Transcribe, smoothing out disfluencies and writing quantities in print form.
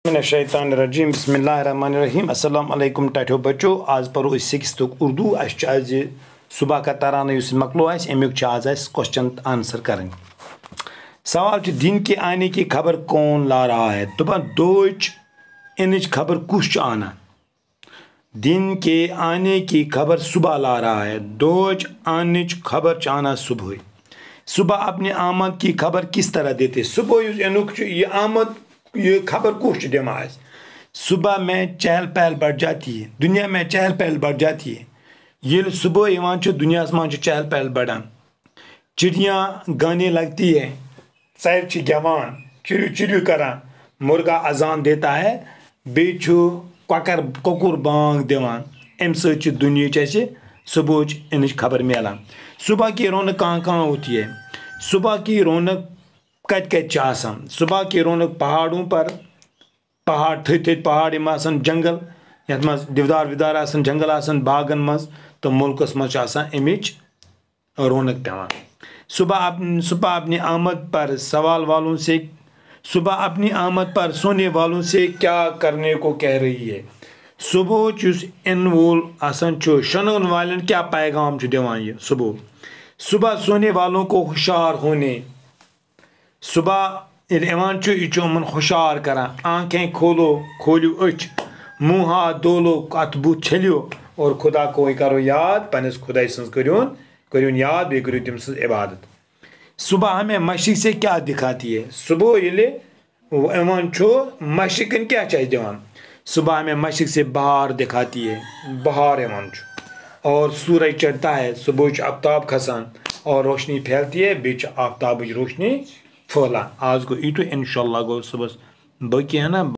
शैतानिर्रजीम बिस्मिल्लाहिर्रहमानिर्रहीम अस्सलाम अलैकुम टाठो बच्चों आज पढ़ो इस सिक्स्थ उर्दू आज सुबह का तराना युस मकलो अमुक आज क्वेश्चन आंसर करें। सवाल दिन के आने की खबर कौन ला रहा है? दपान दोच इनच खबर कुछ आना। दिन के आने की खबर सुबह ला रहा है। दोच आनिच खबर आना सुबह। सुबह अपनी आमद की खबर किस तरह देते? सुबह ये आमद ये खबर कुछ दिमा। सुबह में चहल पहल बढ़ जाती है, दुनिया में चहल पहल बढ़ जाती है। ये सुबह इवान दुनिया में चहल पहल बढ़ान। चिड़ियाँ गाने लगती है, सैर गवान चिड़ू चिड़ू करान, मुर्गा अजान देता है, बेचू ककर कुकुर बांग दिवान। अम सच दुनिया सुबह इन खबर मिलान। सुबह की रौनक कहाँ कहाँ होती है? सुबह की रौनक कत सुबह की रौनक पहाड़ों पर, पहाड़ थे पहाड़ आसन जंगल यथ मज दिवदार विदार आसन जंगल आसन बागन मज तो मुल्कस मज अमिच रौनक पेवान। सुबह अपनी आमद पर सवाल वालों से, सुबह अपनी आमद पर सोने वालों से क्या करने को कह रही है? सुबह चुस इन वोल आसन शनगन वालन क्या पैगाम दिवान ये सुबह? सुबह सोने वालों को होशियार होने, सुबह इवान यमन होशियार करान। आंखें खोलो खोलियो अच, मुँह हाथ धोलो कत बुत छलियो और खुदा को करो याद, पनिस खुदा करूँ याद बे करो तम सज इबादत। सुबह हमें मशरिक से क्या दिखाती है? सुबह ये इवान मशरिकन क्या चाहिए दिवान? सुबह हमें मशरिक से बहार दिखाती है, बहार इवान और सूरज चढ़ता है, सुबह आफ्ताब खसान और रोशनी फैलती है, बीच आफ्ताब रोशनी फैला। आज को ईटो इंशाल्लाह गो सुबह बाकी है ना।